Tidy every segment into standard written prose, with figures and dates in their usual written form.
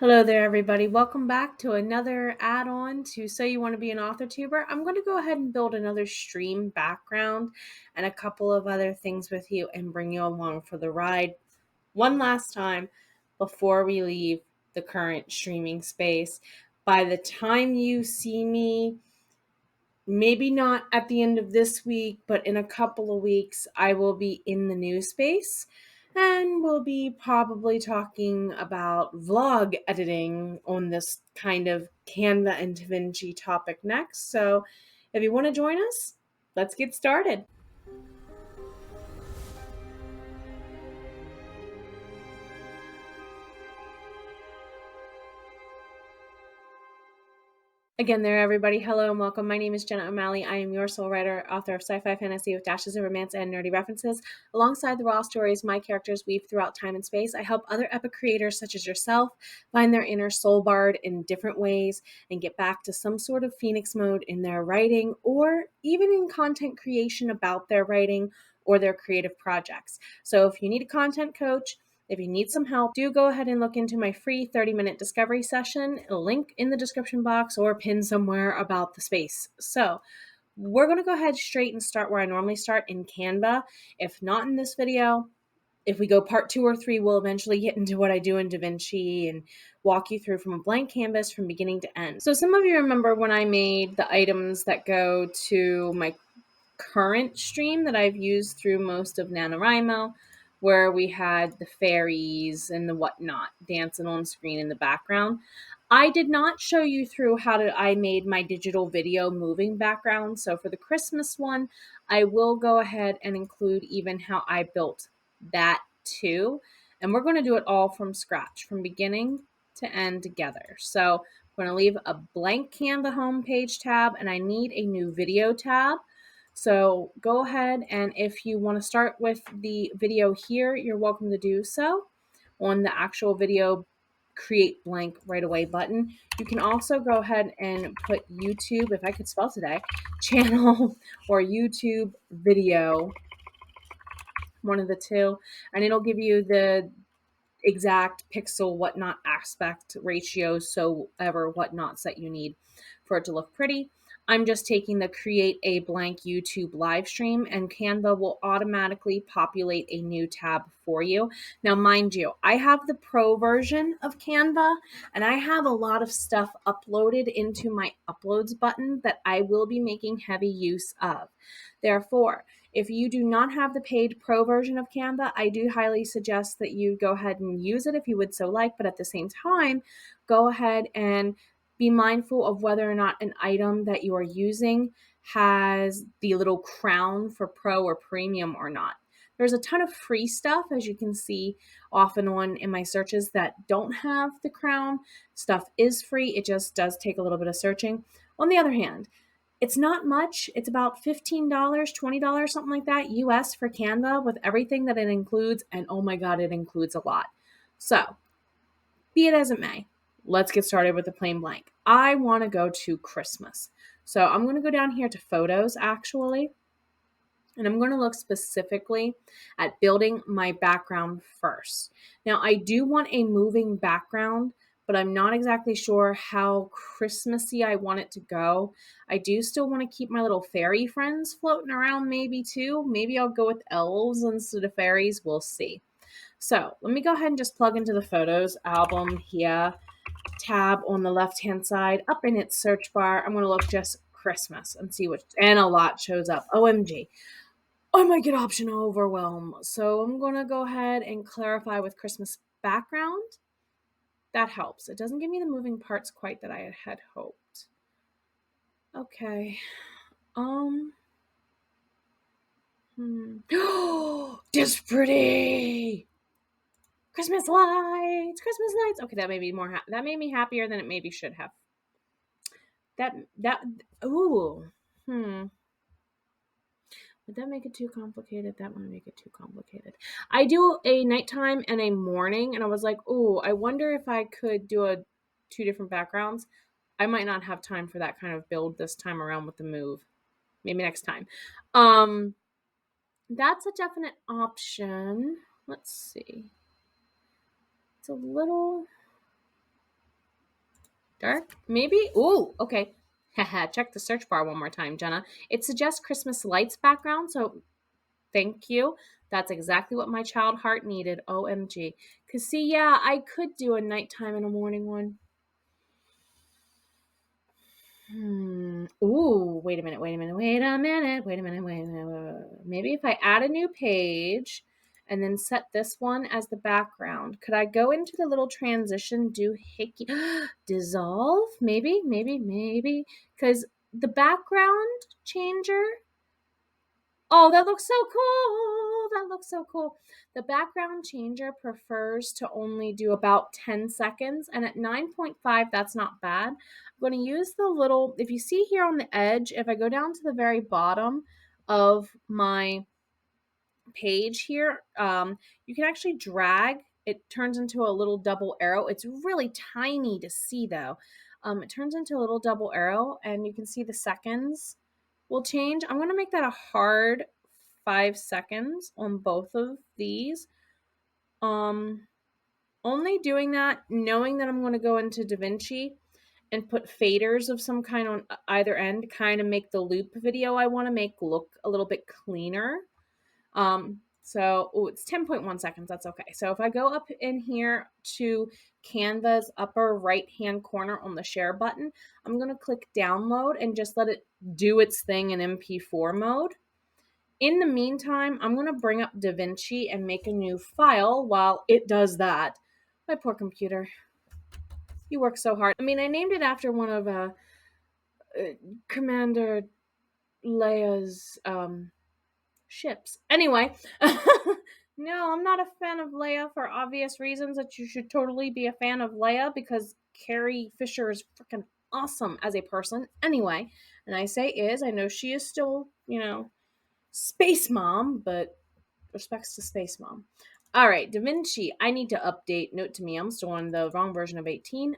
Hello there, everybody. Welcome back to another add-on to So You Want to Be an Author Tuber. I'm going to go ahead and build another stream background and a couple of other things with you and bring you along for the ride one last time before we leave the current streaming space. By the time you see me, maybe not at the end of this week, but in a couple of weeks, I will be in the new space. And we'll be probably talking about vlog editing on this kind of Canva and Vinci topic next. So if you want to join us, let's get started. Again there, everybody. Hello and welcome. My name is Jenna O'Malley. I am your soul writer, author of sci-fi fantasy with dashes of romance and nerdy references. Alongside the raw stories my characters weave throughout time and space, I help other epic creators such as yourself find their inner soul bard in different ways and get back to some sort of phoenix mode in their writing or even in content creation about their writing or their creative projects. So if you need a content coach, if you need some help, do go ahead and look into my free 30-minute discovery session, a link in the description box or pinned somewhere about the space. So we're going to go ahead straight and start where I normally start in Canva. If not in this video, if we go part 2 or 3, we'll eventually get into what I do in DaVinci and walk you through from a blank canvas from beginning to end. So some of you remember when I made the items that go to my current stream that I've used through most of NaNoWriMo, where we had the fairies and the whatnot dancing on screen in the background. I did not show you through how I made my digital video moving background. So for the Christmas one, I will go ahead and include even how I built that too. And we're going to do it all from scratch, from beginning to end together. So I'm going to leave a blank Canva homepage tab, and I need a new video tab. So go ahead, and if you want to start with the video here, you're welcome to do so on the actual video create blank right away button. You can also go ahead and put YouTube, if I could spell today, channel or YouTube video, one of the two, and it'll give you the exact pixel whatnot aspect ratios, so ever whatnots that you need for it to look pretty. I'm just taking the create a blank YouTube live stream, and Canva will automatically populate a new tab for you. Now, mind you, I have the pro version of Canva, and I have a lot of stuff uploaded into my uploads button that I will be making heavy use of. Therefore, if you do not have the paid pro version of Canva, I do highly suggest that you go ahead and use it if you would so like, but at the same time, go ahead and be mindful of whether or not an item that you are using has the little crown for pro or premium or not. There's a ton of free stuff, as you can see off and on in my searches, that don't have the crown. Stuff is free. It just does take a little bit of searching. On the other hand, it's not much. It's about $15, $20, something like that, US for Canva with everything that it includes. And oh my God, it includes a lot. So be it as it may, let's get started with the plain blank. I want to go to Christmas. So I'm going to go down here to photos actually. And I'm going to look specifically at building my background first. Now, I do want a moving background, but I'm not exactly sure how Christmassy I want it to go. I do still want to keep my little fairy friends floating around maybe too. Maybe I'll go with elves instead of fairies. We'll see. So let me go ahead and just plug into the photos album here, tab on the left-hand side. Up in its search bar, I'm going to look just Christmas and see and a lot shows up. OMG. I might get option overwhelm. So I'm going to go ahead and clarify with Christmas background. That helps. It doesn't give me the moving parts quite that I had hoped. Okay. This pretty. Christmas lights. Christmas lights. Okay, that made me that made me happier than it maybe should have. Ooh. Would that make it too complicated? That might make it too complicated. I do a nighttime and a morning, and I was like, oh, I wonder if I could do two different backgrounds. I might not have time for that kind of build this time around with the move. Maybe next time. That's a definite option. Let's see. It's a little... Dark? Maybe? Ooh, okay. Haha, check the search bar one more time, Jenna. It suggests Christmas lights background, so thank you. That's exactly what my child heart needed. OMG. Because, see, yeah, I could do a nighttime and a morning one. Ooh, wait a minute. Maybe if I add a new page and then set this one as the background, could I go into the little transition, do hickey, dissolve? Maybe. Because the background changer, oh, that looks so cool. The background changer prefers to only do about 10 seconds. And at 9.5, that's not bad. I'm going to use the little, if you see here on the edge, if I go down to the very bottom of my page here, you can actually drag. It turns into a little double arrow. It's really tiny to see though. It turns into a little double arrow and you can see the seconds will change. I'm going to make that a hard 5 seconds on both of these. Only doing that knowing that I'm going to go into DaVinci and put faders of some kind on either end, kind of make the loop video I want to make look a little bit cleaner. So it's 10.1 seconds. That's okay. So if I go up in here to Canva's upper right hand corner on the share button, I'm going to click download and just let it do its thing in MP4 mode. In the meantime, I'm going to bring up DaVinci and make a new file while it does that. My poor computer. You work so hard. I mean, I named it after one of Commander Leia's ships. Anyway, no, I'm not a fan of Leia for obvious reasons that you should totally be a fan of Leia because Carrie Fisher is freaking awesome as a person. Anyway, and I say is, I know she is still, Space Mom, but respects to Space Mom. All right, DaVinci, I need to update. Note to me, I'm still on the wrong version of 18.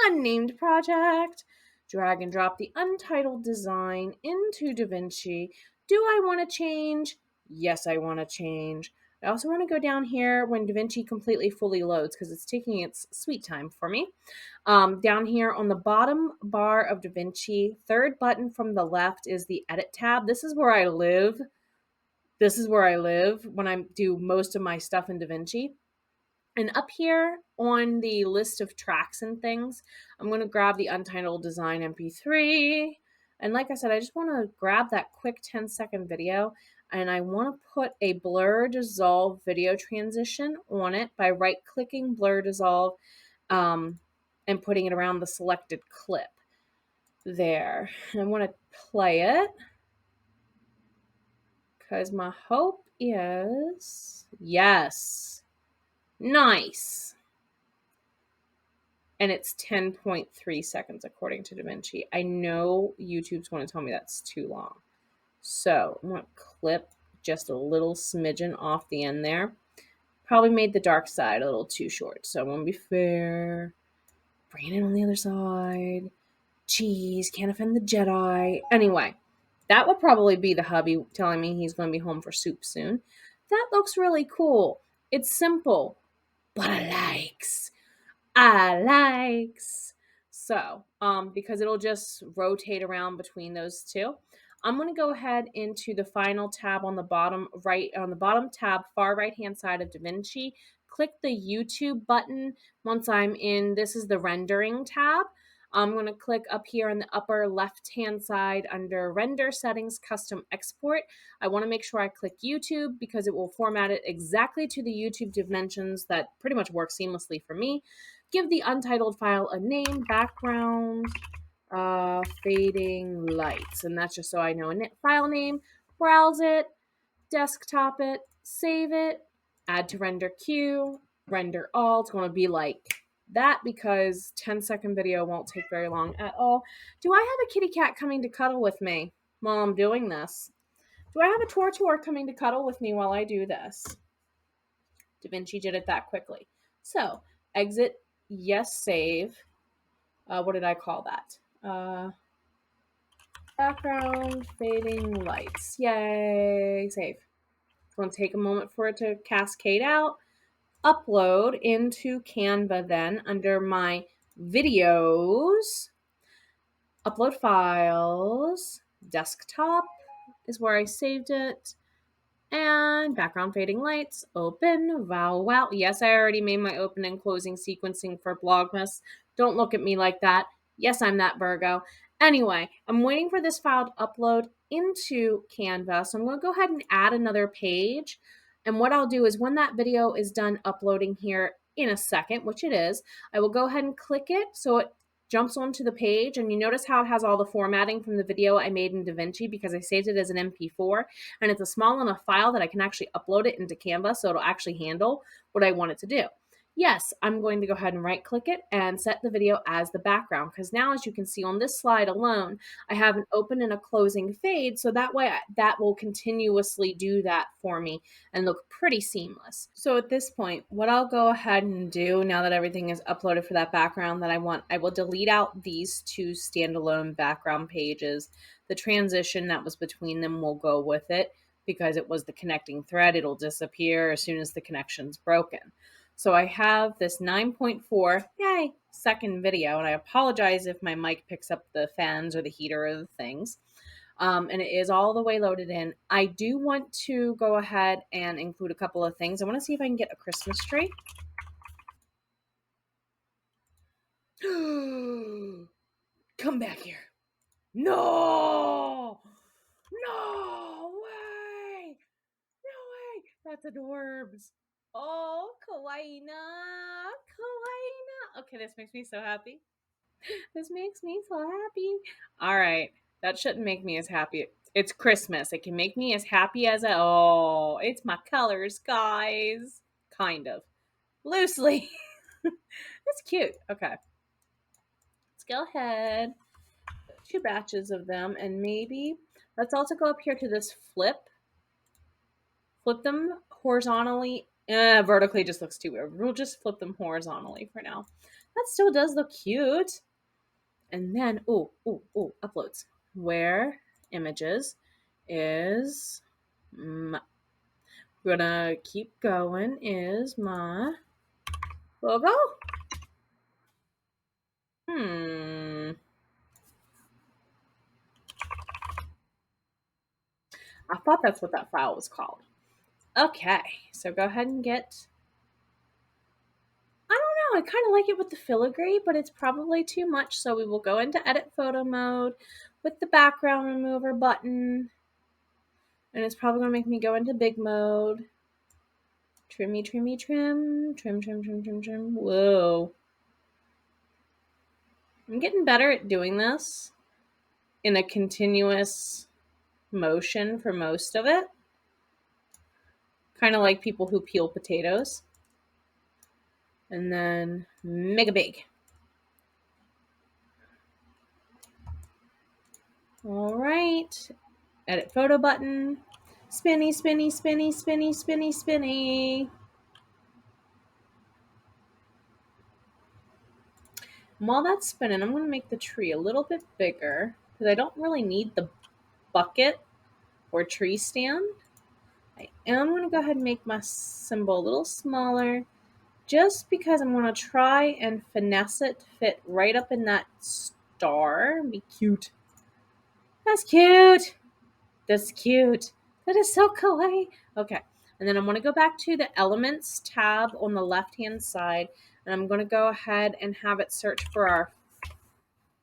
Unnamed project. Drag and drop the untitled design into DaVinci. Do I want to change? Yes, I want to change. I also want to go down here when DaVinci completely fully loads because it's taking its sweet time for me. Down here on the bottom bar of DaVinci, third button from the left is the Edit tab. This is where I live. This is where I live when I do most of my stuff in DaVinci. And up here on the list of tracks and things, I'm going to grab the Untitled Design MP3. And like I said, I just want to grab that quick 10-second video. And I want to put a Blur Dissolve video transition on it by right-clicking Blur Dissolve and putting it around the selected clip. There. And I want to play it. Because my hope is... Yes. Nice. And it's 10.3 seconds according to DaVinci. I know YouTube's going to tell me that's too long. So I'm going to clip just a little smidgen off the end there. Probably made the dark side a little too short. So I want to be fair. Bring it in on the other side. Jeez, can't offend the Jedi. Anyway, that would probably be the hubby telling me he's going to be home for soup soon. That looks really cool. It's simple. But I likes. So, because it'll just rotate around between those two. I'm going to go ahead into the final tab on the bottom tab, far right hand side of DaVinci. Click the YouTube button once I'm in. This is the rendering tab. I'm going to click up here on the upper left-hand side under Render Settings, Custom Export. I want to make sure I click YouTube because it will format it exactly to the YouTube dimensions that pretty much work seamlessly for me. Give the untitled file a name, background, fading lights. And that's just so I know a file name. Browse it, desktop it, save it, add to render queue, render all. It's going to be like that because 10-second video won't take very long at all. Do I have a kitty cat coming to cuddle with me while I'm doing this? Do I have a tortoise coming to cuddle with me while I do this? DaVinci did it that quickly. So, exit, yes, save. What did I call that? Background, fading lights. Yay, save. It's going to take a moment for it to cascade out. Upload into Canva then under my videos, upload files, desktop is where I saved it, and background fading lights, open, wow. Yes, I already made my open and closing sequencing for Vlogmas. Don't look at me like that. Yes, I'm that Virgo. Anyway, I'm waiting for this file to upload into Canva. So I'm going to go ahead and add another page. And what I'll do is when that video is done uploading here in a second, which it is, I will go ahead and click it so it jumps onto the page. And you notice how it has all the formatting from the video I made in DaVinci because I saved it as an MP4. And it's a small enough file that I can actually upload it into Canva so it'll actually handle what I want it to do. Yes, I'm going to go ahead and right click it and set the video as the background because now, as you can see on this slide alone, I have an open and a closing fade, so that way that will continuously do that for me and look pretty seamless. So at this point, what I'll go ahead and do now that everything is uploaded for that background that I want, I will delete out these two standalone background pages. The transition that was between them will go with it because it was the connecting thread. It'll disappear as soon as the connection's broken. So I have this 9.4 second video, and I apologize if my mic picks up the fans or the heater or the things. And it is all the way loaded in. I do want to go ahead and include a couple of things. I want to see if I can get a Christmas tree. Come back here. No! No way! No way! That's adorbs. Oh, kawaii-na. Kawaii-na. Okay, this makes me so happy. This makes me so happy. All right. That shouldn't make me as happy. It's Christmas. It can make me as happy as it's my colors, guys. Kind of. Loosely. That's cute. Okay. Let's go ahead. 2 batches of them. And maybe let's also go up here to this flip. Flip them horizontally. Vertically just looks too weird. We'll just flip them horizontally for now. That still does look cute. And then, uploads. Where images is gonna keep going is my logo. I thought that's what that file was called. Okay, so go ahead and get, I don't know, I kind of like it with the filigree, but it's probably too much, so we will go into edit photo mode with the background remover button, and it's probably going to make me go into big mode. Trim. Whoa. I'm getting better at doing this in a continuous motion for most of it. Kind of like people who peel potatoes. And then mega big. All right. Edit photo button. Spinny. And while that's spinning, I'm going to make the tree a little bit bigger because I don't really need the bucket or tree stand. I am going to go ahead and make my symbol a little smaller just because I'm going to try and finesse it to fit right up in that star. Be cute. That's cute. That's cute. That is so kawaii. Okay. And then I'm going to go back to the Elements tab on the left-hand side, and I'm going to go ahead and have it search for our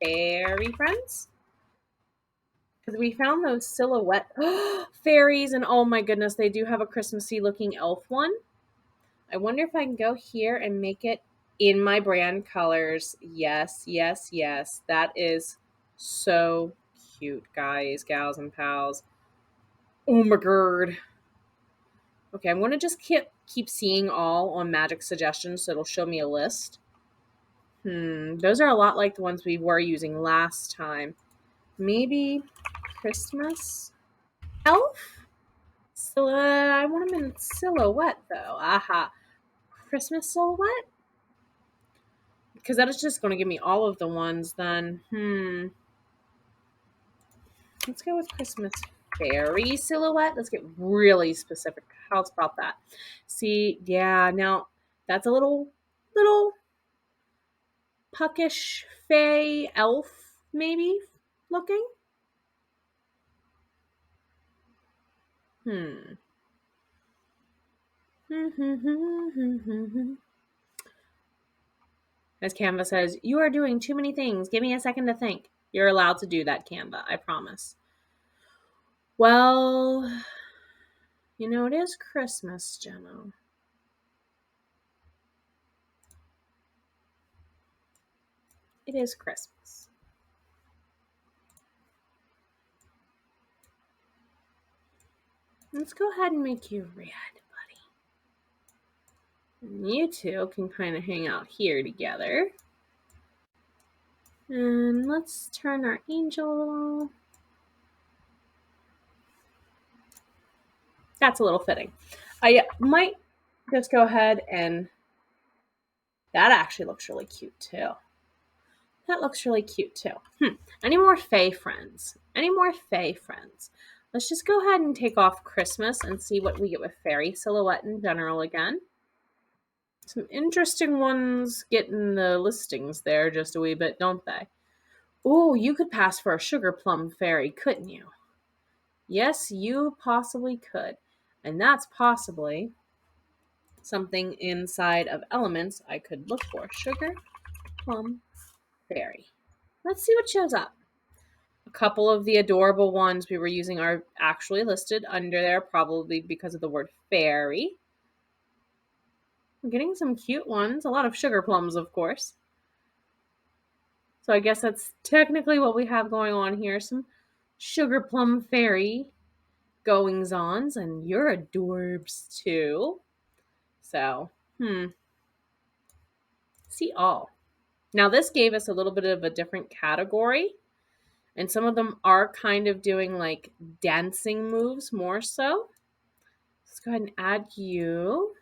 fairy friends. Because we found those silhouette fairies, and oh my goodness, they do have a Christmassy looking elf one. I wonder if I can go here and make it in my brand colors. Yes. That is so cute, guys, gals, and pals. Oh my god. Okay, I'm going to just keep seeing all on magic suggestions, so it'll show me a list. Those are a lot like the ones we were using last time. Maybe Christmas elf? I want them in silhouette, though. Aha. Christmas silhouette? Because that is just going to give me all of the ones then. Let's go with Christmas fairy silhouette. Let's get really specific. How's about that? See, yeah, now that's a little puckish fey elf, maybe, looking. As Canva says, you are doing too many things. Give me a second to think. You're allowed to do that, Canva. I promise. Well, you know, it is Christmas, Jenna. It is Christmas. Let's go ahead and make you red, buddy. And you two can kind of hang out here together. And let's turn our angel a little. That's a little fitting. I might just go ahead and that actually looks really cute too. That looks really cute too. Any more Fae friends? Any more Fae friends? Let's just go ahead and take off Christmas and see what we get with fairy silhouette in general again. Some interesting ones get in the listings there just a wee bit, don't they? Ooh, you could pass for a sugar plum fairy, couldn't you? Yes, you possibly could. And that's possibly something inside of elements I could look for. Sugar plum fairy. Let's see what shows up. A couple of the adorable ones we were using are actually listed under there, probably because of the word fairy. I'm getting some cute ones. A lot of sugar plums, of course. So I guess that's technically what we have going on here. Some sugar plum fairy goings-ons, and you're adorbs too. So, see all. Now this gave us a little bit of a different category, and some of them are kind of doing like dancing moves more so. Let's go ahead and add you.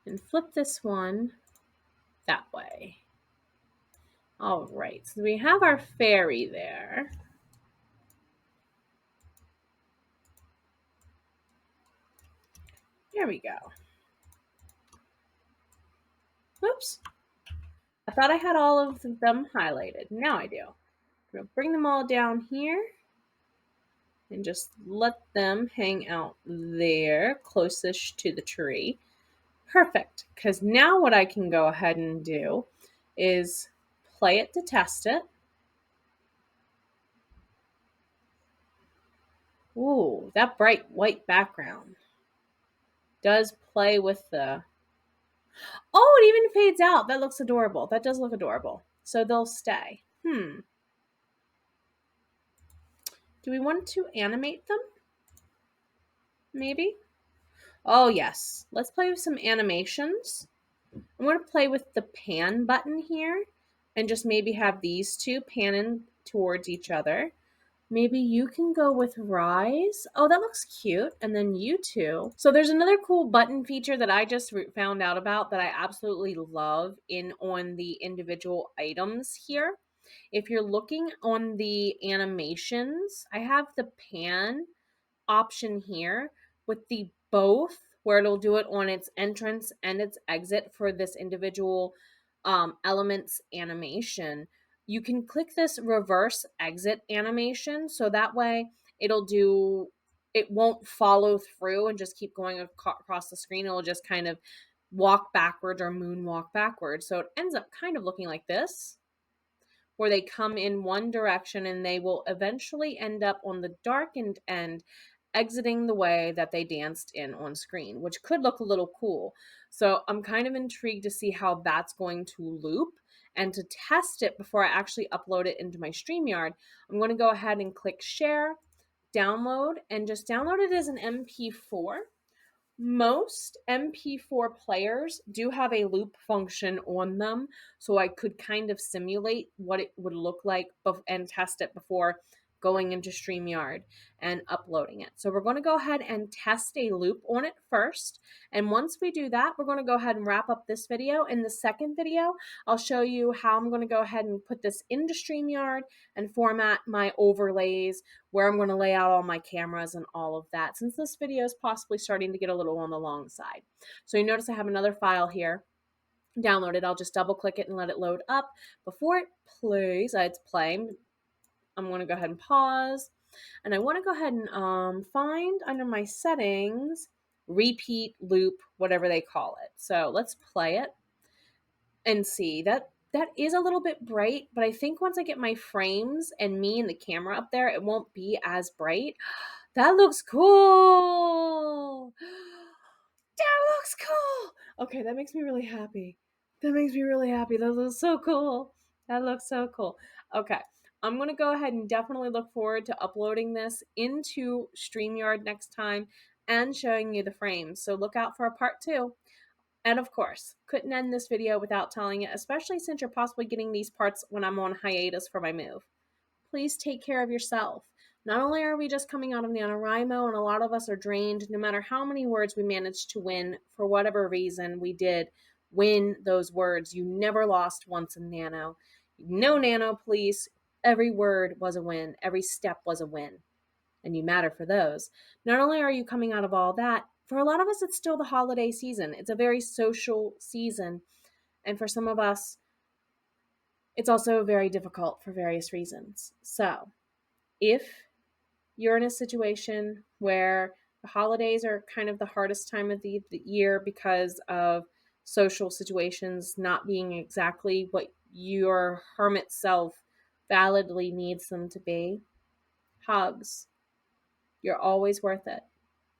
And flip this one that way. All right, so we have our fairy there. There we go. Whoops. I thought I had all of them highlighted. Now I do. I'm going to bring them all down here and just let them hang out there, closest to the tree. Perfect, because now what I can go ahead and do is play it to test it. Ooh, that bright white background does play with the... Oh, it even fades out. That looks adorable. That does look adorable. So they'll stay. Do we want to animate them? Maybe? Oh, yes. Let's play with some animations. I'm going to play with the pan button here and just maybe have these two panning towards each other. Maybe you can go with Rise. Oh, that looks cute. And then you two. So there's another cool button feature that I just found out about that I absolutely love on the individual items here. If you're looking on the animations, I have the pan option here with the both, where it'll do it on its entrance and its exit for this individual elements animation. You can click this reverse exit animation, so that way it won't follow through and just keep going across the screen. It'll just kind of walk backwards or moonwalk backwards. So it ends up kind of looking like this, where they come in one direction and they will eventually end up on the darkened end, exiting the way that they danced in on screen, which could look a little cool. So I'm kind of intrigued to see how that's going to loop. And to test it before I actually upload it into my StreamYard, I'm going to go ahead and click share, download, and just download it as an MP4. Most MP4 players do have a loop function on them, so I could kind of simulate what it would look like and test it before going into StreamYard and uploading it. So we're going to go ahead and test a loop on it first. And once we do that, we're going to go ahead and wrap up this video. In the second video, I'll show you how I'm going to go ahead and put this into StreamYard and format my overlays, where I'm going to lay out all my cameras and all of that, since this video is possibly starting to get a little on the long side. So you notice I have another file here downloaded. I'll just double click it and let it load up. Before it plays, it's playing. I'm going to go ahead and pause, and I want to go ahead and find under my settings, repeat loop, whatever they call it. So let's play it and see. That is a little bit bright, but I think once I get my frames and me and the camera up there, it won't be as bright. That looks cool. That looks cool. Okay, that makes me really happy. That makes me really happy. That looks so cool. That looks so cool. Okay, I'm going to go ahead and definitely look forward to uploading this into StreamYard next time and showing you the frames. So look out for a part 2. And of course, couldn't end this video without telling you, especially since you're possibly getting these parts when I'm on hiatus for my move. Please take care of yourself. Not only are we just coming out of NaNoWriMo and a lot of us are drained, no matter how many words we managed to win, for whatever reason we did win those words. You never lost once in Nano. No Nano police. Every word was a win. Every step was a win. And you matter for those. Not only are you coming out of all that, for a lot of us, it's still the holiday season. It's a very social season. And for some of us, it's also very difficult for various reasons. So if you're in a situation where the holidays are kind of the hardest time of the year because of social situations not being exactly what your hermit self validly needs them to be, hugs. You're always worth it.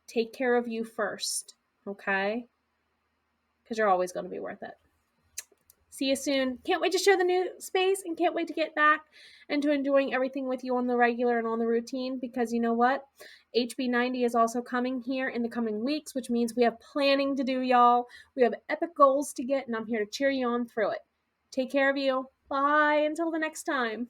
Take care of you first, okay? Because you're always going to be worth it. See you soon. Can't wait to show the new space and can't wait to get back into enjoying everything with you on the regular and on the routine, because you know what? HB90 is also coming here in the coming weeks, which means we have planning to do, y'all. We have epic goals to get, and I'm here to cheer you on through it. Take care of you. Bye until the next time.